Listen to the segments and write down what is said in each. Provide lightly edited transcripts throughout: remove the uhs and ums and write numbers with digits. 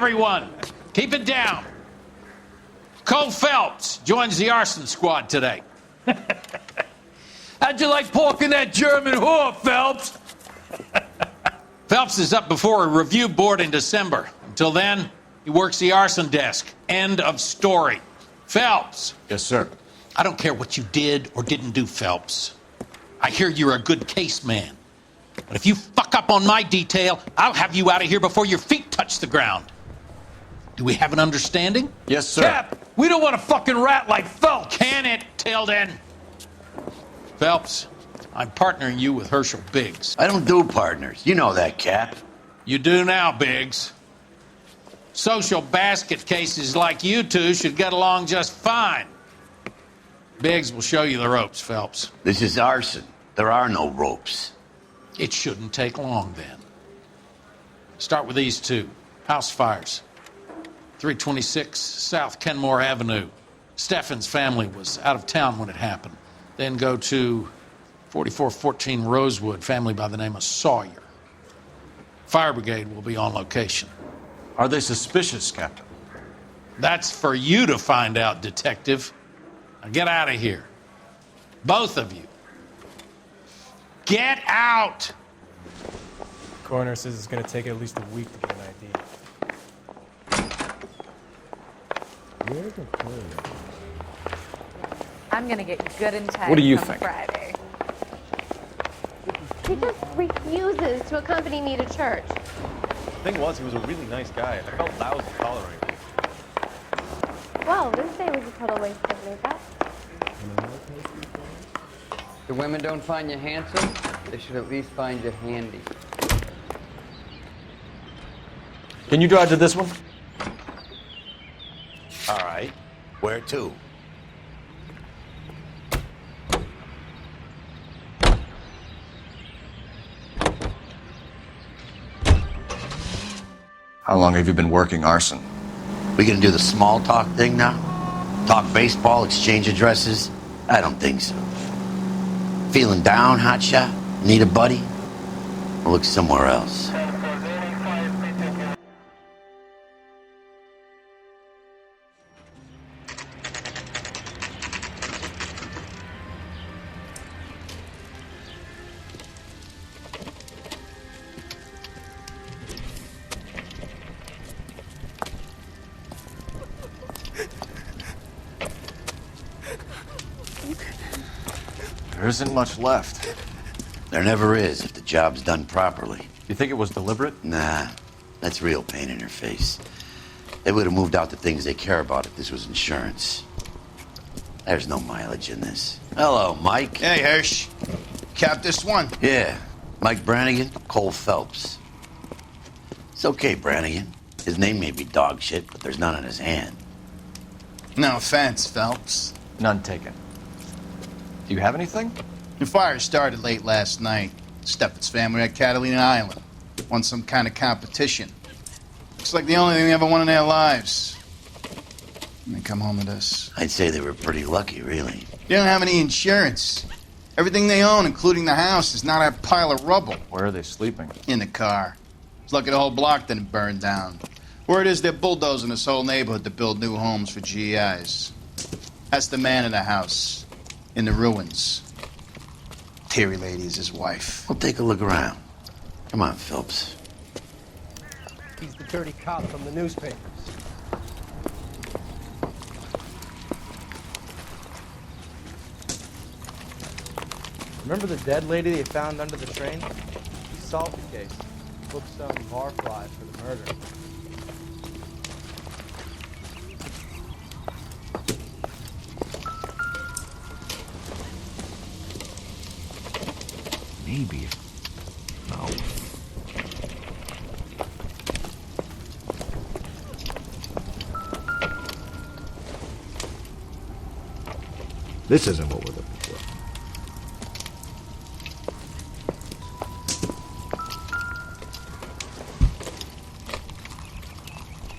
everyone. Keep it down. Cole Phelps joins the arson squad today. How'd you like pork in that German whore, Phelps? Phelps is up before a review board in December. Until then, he works the arson desk. End of story. Phelps. Yes, sir. I don't care what you did or didn't do, Phelps. I hear you're a good case man. But if you fuck up on my detail, I'll have you out of here before your feet touch the ground. Do we have an understanding? Yes, sir. Cap, we don't want a fucking rat like Phelps. Can it, Tilden? Phelps, I'm partnering you with Herschel Biggs. I don't do partners. You know that, Cap. You do now, Biggs. Social basket cases like you two should get along just fine. Biggs will show you the ropes, Phelps. This is arson. There are no ropes. It shouldn't take long, then. Start with these two. House fires. 326 South Kenmore Avenue. Steffen's family was out of town when it happened. Then go to 4414 Rosewood, family by the name of Sawyer. Fire brigade will be on location. Are they suspicious, Captain? That's for you to find out, detective. Now get out of here. Both of you. Get out! Coroner says it's going to take at least a week to get an ID. I'm gonna get good and tight. What do you come think? Friday. He just refuses to accompany me to church. The thing was, he was a really nice guy. I felt lousy tolerating him. Well, this day was a total waste of makeup. The women don't find you handsome, they should at least find you handy. Can you drive to this one? All right. Where to? How long have you been working arson? We gonna do the small talk thing now? Talk baseball, exchange addresses? I don't think so. Feeling down, hotshot? Need a buddy? I'll look somewhere else. There isn't much left. There never is if the job's done properly. You think it was deliberate? Nah, that's real pain in their face. They would have moved out the things they care about if this was insurance. There's no mileage in this. Hello, Mike. Hey, Hirsch. Cap this one. Yeah, Mike Brannigan, Cole Phelps. It's okay, Brannigan. His name may be dog shit, but there's none on his hand. No offense, Phelps. None taken. Do you have anything? The fire started late last night. Steffen's family at Catalina Island. Won some kind of competition. Looks like the only thing they ever won in their lives. And they come home to this. I'd say they were pretty lucky, really. They don't have any insurance. Everything they own, including the house, is not a pile of rubble. Where are they sleeping? In the car. It's lucky the whole block didn't burn down. Word is they're bulldozing this whole neighborhood to build new homes for GIs. That's the man in the house. In the ruins. Terry lady is his wife. We'll take a look around. Come on, Phelps. He's the dirty cop from the newspapers. Remember the dead lady they found under the train? He solved the case. Booked some barflies for the murder. Maybe. No. This isn't what we're looking for.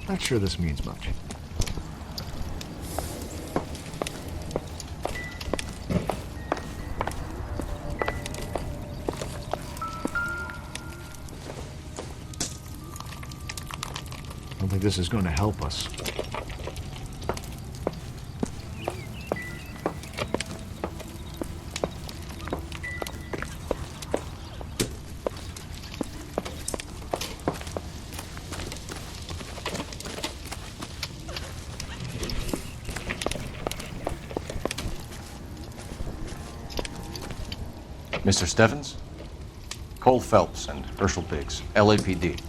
Not sure this means much. like this is going to help us. Mr. Stevens? Cole Phelps and Herschel Biggs, LAPD.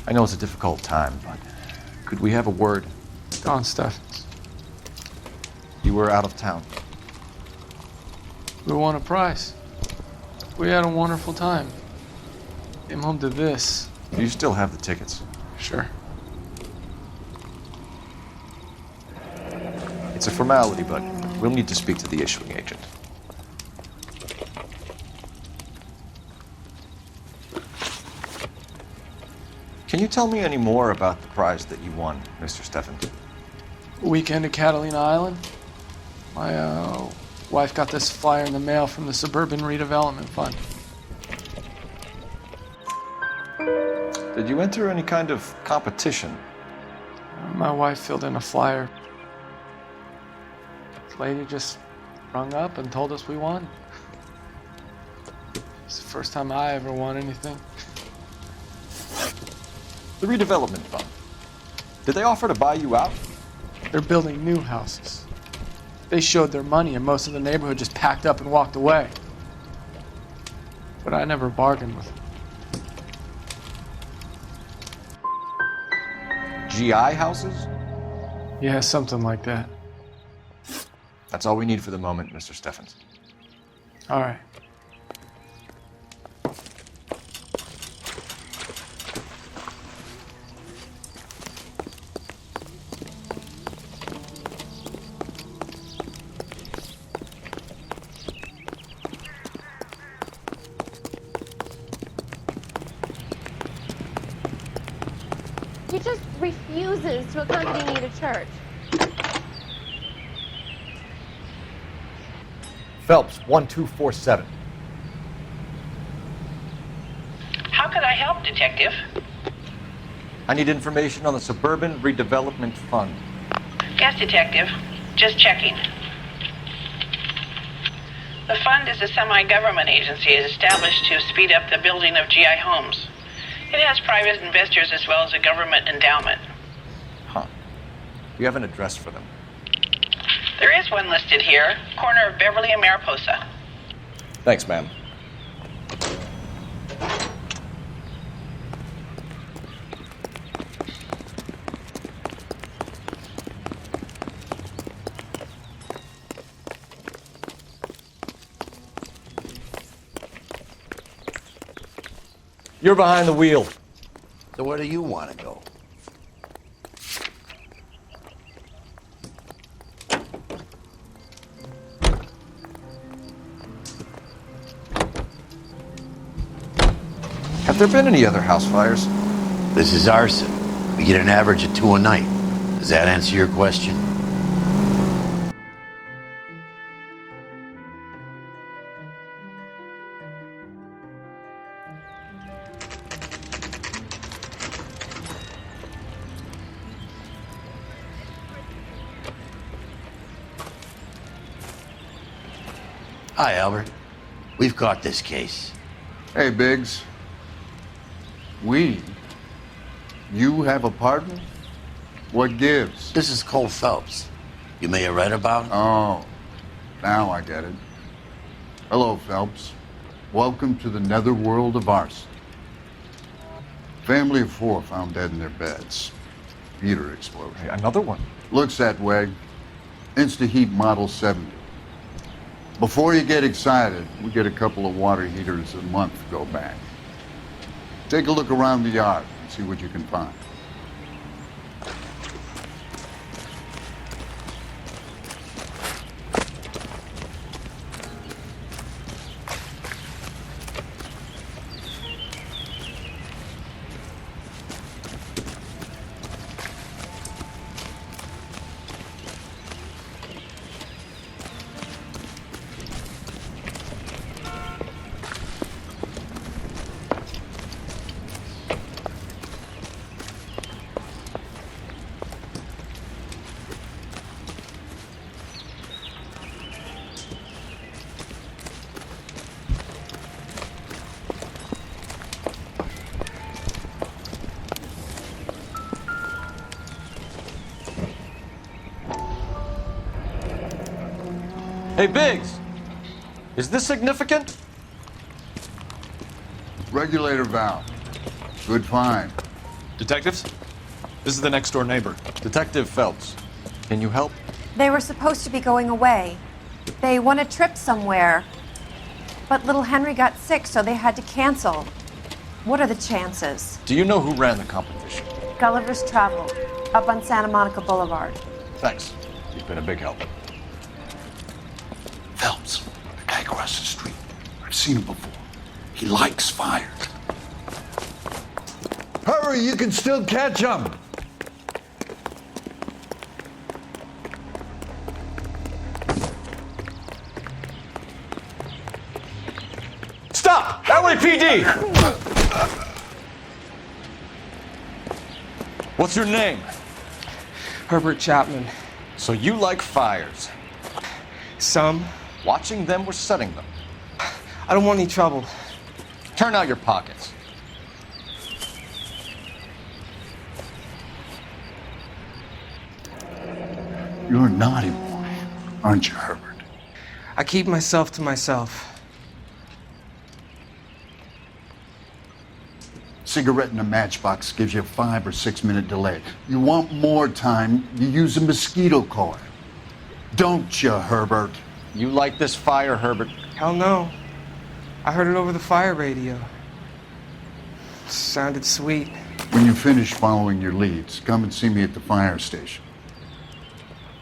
I know it's a difficult time, but could we have a word? Don Stevens. You were out of town. We won a prize. We had a wonderful time. Came home to this. Do you still have the tickets? Sure. It's a formality, but we'll need to speak to the issuing agent. Can you tell me any more about the prize that you won, Mr. Stevens? A weekend at Catalina Island. My wife got this flyer in the mail from the Suburban Redevelopment Fund. Did you enter any kind of competition? My wife filled in a flyer. This lady just rung up and told us we won. It's the first time I ever won anything. The redevelopment fund. Did they offer to buy you out? They're building new houses. They showed their money and most of the neighborhood just packed up and walked away. But I never bargained with them. GI houses? Yeah, something like that. That's all we need for the moment, Mr. Stevens. All right. He just refuses to accompany me to church. Phelps, 1247. How could I help, Detective? I need information on the Suburban Redevelopment Fund. Yes, Detective. Just checking. The fund is a semi-government agency established to speed up the building of GI homes. It has private investors as well as a government endowment. Huh. You have an address for them? There is one listed here, corner of Beverly and Mariposa. Thanks, ma'am. You're behind the wheel. So where do you want to go? Have there been any other house fires? This is arson. We get an average of 2 a night. Does that answer your question? Hi, Albert. We've caught this case. Hey, Biggs. We? You have a partner? What gives? This is Cole Phelps. You may have read about him. Oh, now I get it. Hello, Phelps. Welcome to the netherworld of arson. Family of 4 found dead in their beds. Heater explosion. Hey, another one. Looks that way. Insta-Heat Model 70. Before you get excited, we get a couple of water heaters a month go back. Take a look around the yard and see what you can find. Hey, Biggs! Is this significant? Regulator valve. Good find. Detectives? This is the next door neighbor. Detective Phelps, can you help? They were supposed to be going away. They won a trip somewhere. But little Henry got sick, so they had to cancel. What are the chances? Do you know who ran the competition? Gulliver's Travel, up on Santa Monica Boulevard. Thanks. You've been a big help. Phelps, the guy across the street. I've seen him before. He likes fire. Hurry, you can still catch him. Stop! LAPD! What's your name? Herbert Chapman. So you like fires? Some. Watching them or setting them? I don't want any trouble. Turn out your pockets. You're a naughty boy, aren't you, Herbert? I keep myself to myself. Cigarette in a matchbox gives you a 5 or 6 minute delay. You want more time, you use a mosquito coil. Don't you, Herbert? You like this fire, Herbert? Hell no. I heard it over the fire radio. Sounded sweet. When you finish following your leads, come and see me at the fire station.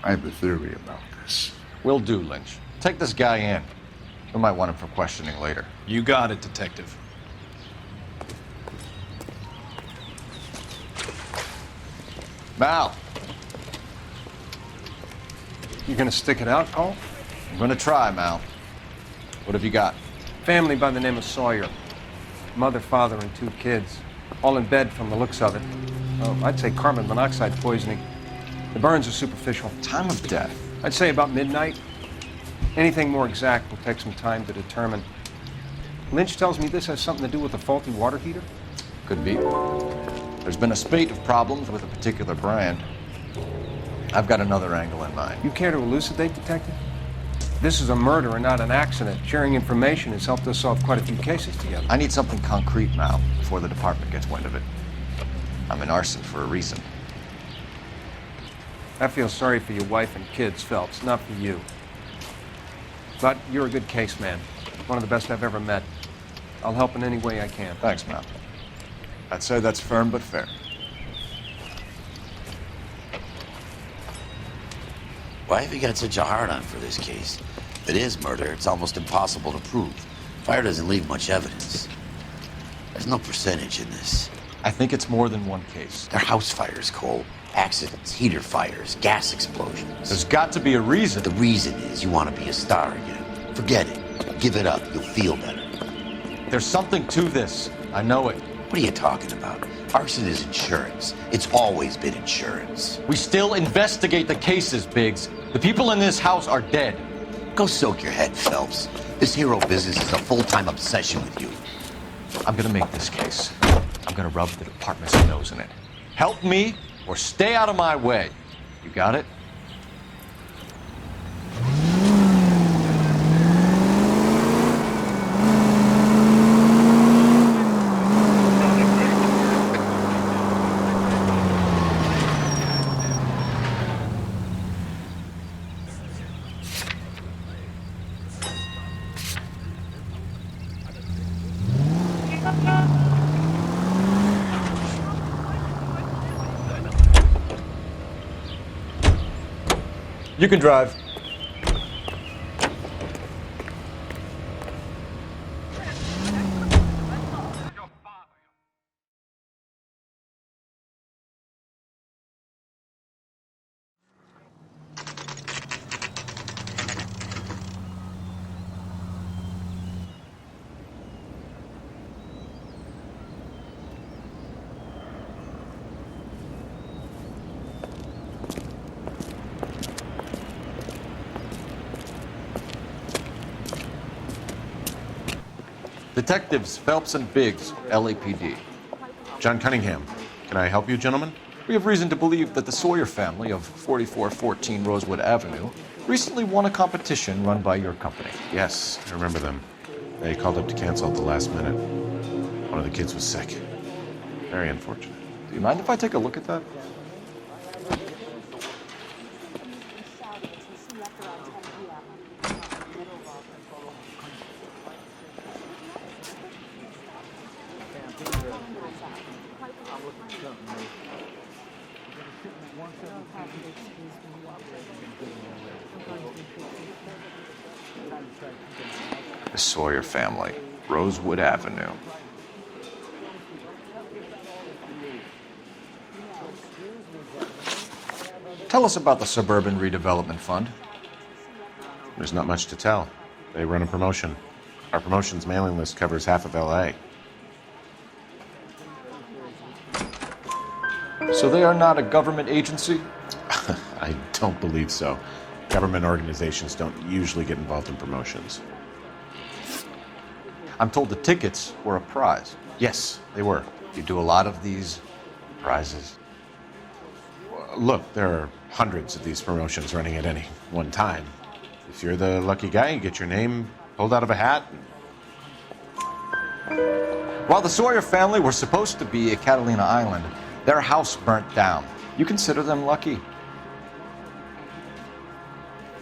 I have a theory about this. Will do, Lynch. Take this guy in. We might want him for questioning later. You got it, Detective. Mal, You gonna stick it out, Cole? I'm gonna try, Mal. What have you got? Family by the name of Sawyer. Mother, father, and 2 kids. All in bed from the looks of it. I'd say carbon monoxide poisoning. The burns are superficial. Time of death? I'd say about midnight. Anything more exact will take some time to determine. Lynch tells me this has something to do with a faulty water heater. Could be. There's been a spate of problems with a particular brand. I've got another angle in mind. You care to elucidate, Detective? This is a murder and not an accident. Sharing information has helped us solve quite a few cases together. I need something concrete, Mal, before the department gets wind of it. I'm in arson for a reason. I feel sorry for your wife and kids, Phelps, not for you. But you're a good case man. One of the best I've ever met. I'll help in any way I can. Thanks, Mal. I'd say that's firm but fair. Why have you got such a hard-on for this case? If it is murder, it's almost impossible to prove. Fire doesn't leave much evidence. There's no percentage in this. I think it's more than one case. They're house fires, Cole. Accidents, heater fires, gas explosions. There's got to be a reason. The reason is you want to be a star again. Forget it. Give it up. You'll feel better. There's something to this. I know it. What are you talking about? Arson is insurance. It's always been insurance. We still investigate the cases, Biggs. The people in this house are dead. Go soak your head, Phelps. This hero business is a full-time obsession with you. I'm gonna make this case. I'm gonna rub the department's nose in it. Help me or stay out of my way. You got it? You can drive. Detectives Phelps and Biggs, LAPD. John Cunningham. Can I help you, gentlemen? We have reason to believe that the Sawyer family of 4414 Rosewood Avenue recently won a competition run by your company. Yes, I remember them. They called up to cancel at the last minute. One of the kids was sick. Very unfortunate. Do you mind if I take a look at that? The Sawyer family, Rosewood Avenue. Tell us about the Suburban Redevelopment Fund. There's not much to tell. They run a promotion. Our promotions mailing list covers half of L.A. So they are not a government agency? I don't believe so. Government organizations don't usually get involved in promotions. I'm told the tickets were a prize. Yes, they were. You do a lot of these prizes? Look, there are hundreds of these promotions running at any one time. If you're the lucky guy, you get your name pulled out of a hat. While the Sawyer family were supposed to be at Catalina Island, their house burnt down. You consider them lucky?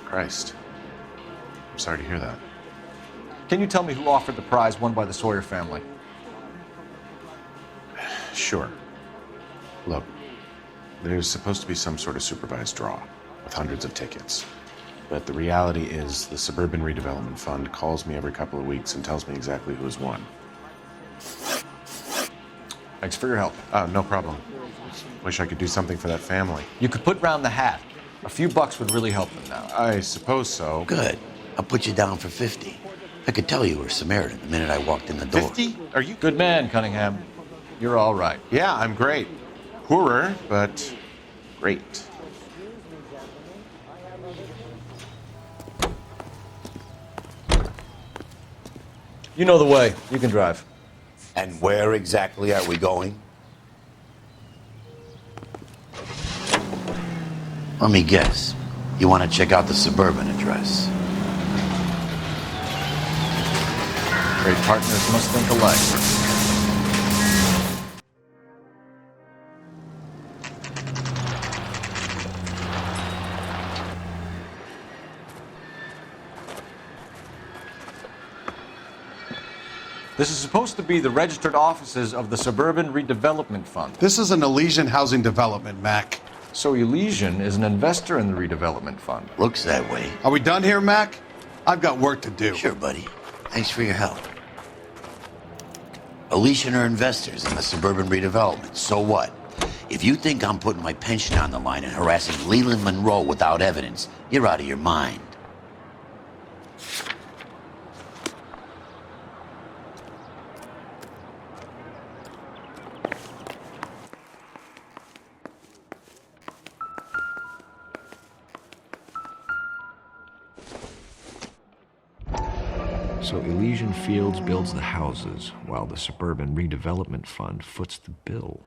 Christ. I'm sorry to hear that. Can you tell me who offered the prize won by the Sawyer family? Sure. Look, there's supposed to be some sort of supervised draw with hundreds of tickets. But the reality is the Suburban Redevelopment Fund calls me every couple of weeks and tells me exactly who has won. Thanks for your help. No problem. Wish I could do something for that family. You could put round the hat. A few bucks would really help them now. I suppose so. Good. I'll put you down for 50. I could tell you were a Samaritan the minute I walked in the door. 50? Are you? Good man, Cunningham. You're all right. Yeah, I'm great. Poorer, but great. You know the way. You can drive. And where exactly are we going? Let me guess. You want to check out the Suburban address? Great partners must think alike. This is supposed to be the registered offices of the Suburban Redevelopment Fund. This is an Elysian housing development, Mac. So Elysian is an investor in the redevelopment fund. Looks that way. Are we done here, Mac? I've got work to do. Sure, buddy. Thanks for your help. Elysian are investors in the Suburban Redevelopment. So what? If you think I'm putting my pension on the line and harassing Leland Monroe without evidence, you're out of your mind. So Elysian Fields builds the houses, while the Suburban Redevelopment Fund foots the bill.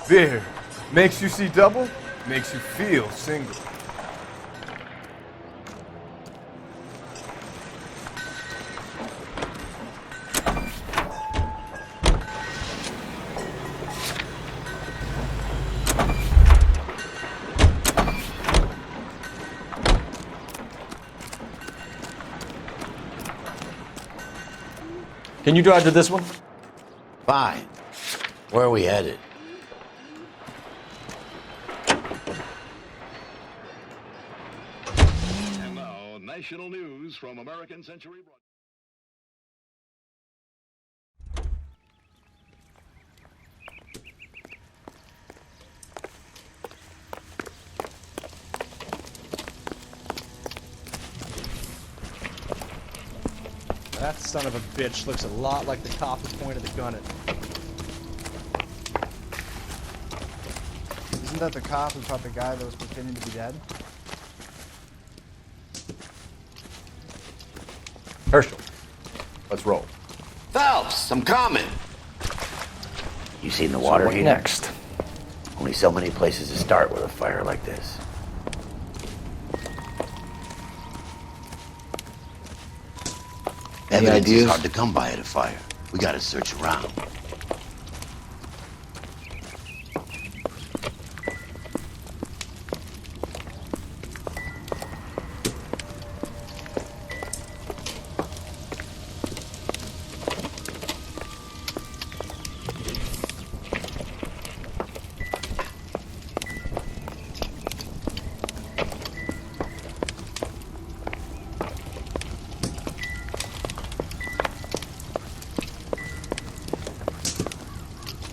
There. Makes you see double, makes you feel single. Can you drive to this one? Fine. Where are we headed? National news from American Century Broadcasting. That son of a bitch looks a lot like the cop who pointed the gun at me. Isn't that the cop who shot the guy that was pretending to be dead? Herschel, let's roll. Phelps, I'm coming. You seen the water what heater? next? Only so many places to start with a fire like this. Any Evidence is ideas? hard to come by at a fire. We gotta search around.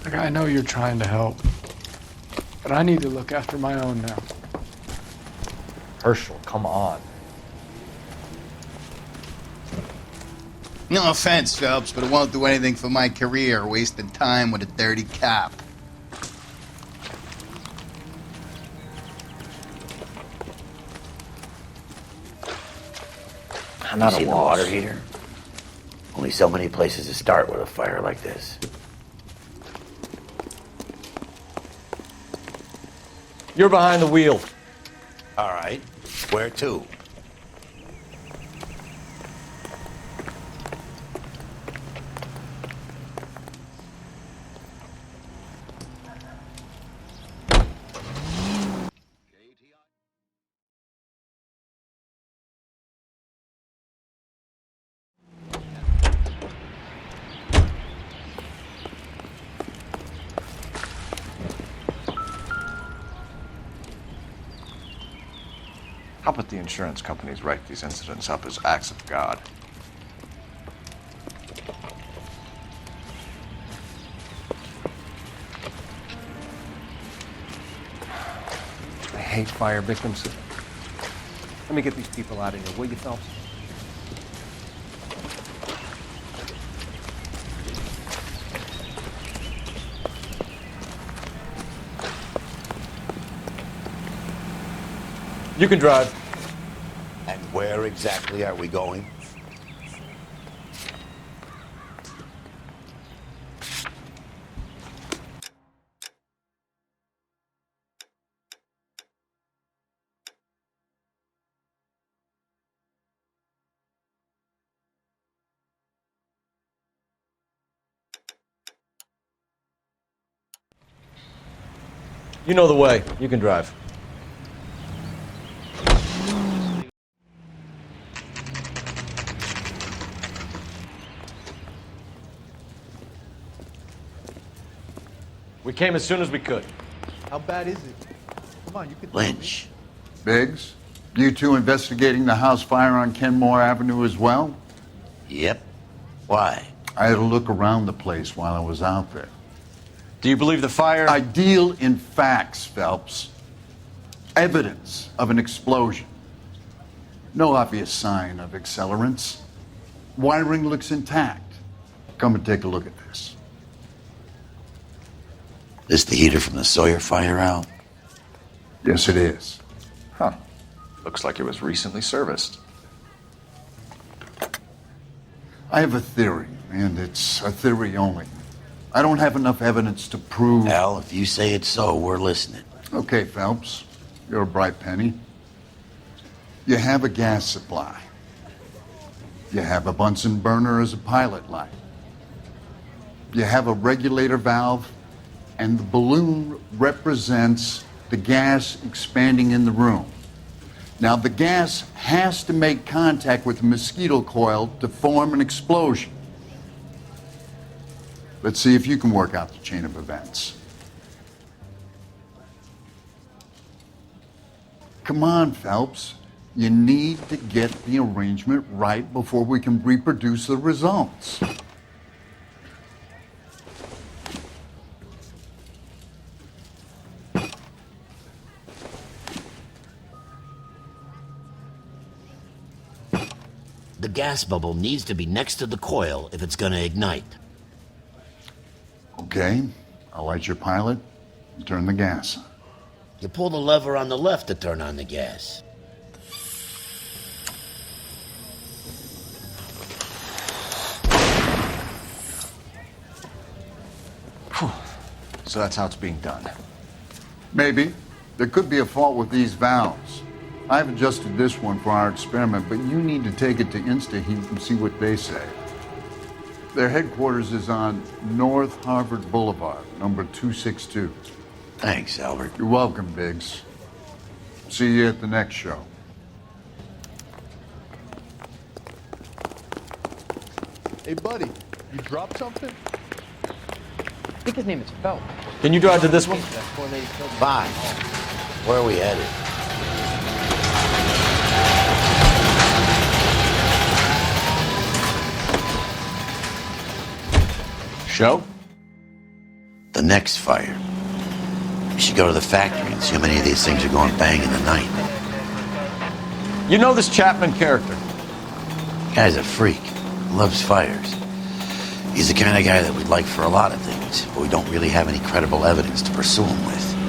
Like, I know you're trying to help, but I need to look after my own now. Herschel, come on. No offense, Phelps, but it won't do anything for my career, wasting time with a dirty cop. I'm not You a seen the loss. water heater? Only so many places to start with a fire like this. You're behind the wheel. All right. Where to? How about the insurance companies write these incidents up as acts of God? I hate fire victims. Let me get these people out of here, will you, Phelps? You can drive. And where exactly are we going? You know the way. You can drive. We came as soon as we could. How bad is it? Come on, you can. Lynch. Biggs, you two investigating the house fire on Kenmore Avenue as well? Yep. Why? I had a look around the place while I was out there. Do you believe the fire? I deal in facts, Phelps. Evidence of an explosion. No obvious sign of accelerants. Wiring looks intact. Come and take a look at this. This the heater from the Sawyer fire out? Yes, it is. Huh. Looks like it was recently serviced. I have a theory, and it's a theory only. I don't have enough evidence to prove... Al, if you say it's so, we're listening. Okay, Phelps. You're a bright penny. You have a gas supply. You have a Bunsen burner as a pilot light. You have a regulator valve, and the balloon represents the gas expanding in the room. Now, the gas has to make contact with the mosquito coil to form an explosion. Let's see if you can work out the chain of events. Come on, Phelps. You need to get the arrangement right before we can reproduce the results. The gas bubble needs to be next to the coil if it's gonna ignite. Okay, I'll light your pilot and turn the gas on. You pull the lever on the left to turn on the gas. So that's how it's being done. Maybe. There could be a fault with these valves. I've adjusted this one for our experiment, but you need to take it to InstaHeat and see what they say. Their headquarters is on North Harvard Boulevard, number 262. Thanks, Albert. You're welcome, Biggs. See you at the next show. Hey, buddy, you dropped something? I think his name is Phelps. Can you drive to this one? Fine. Where are we headed? Show? The next fire. We should go to the factory and see how many of these things are going bang in the night. You know this Chapman character? Guy's a freak. Loves fires. He's the kind of guy that we'd like for a lot of things, but we don't really have any credible evidence to pursue him with.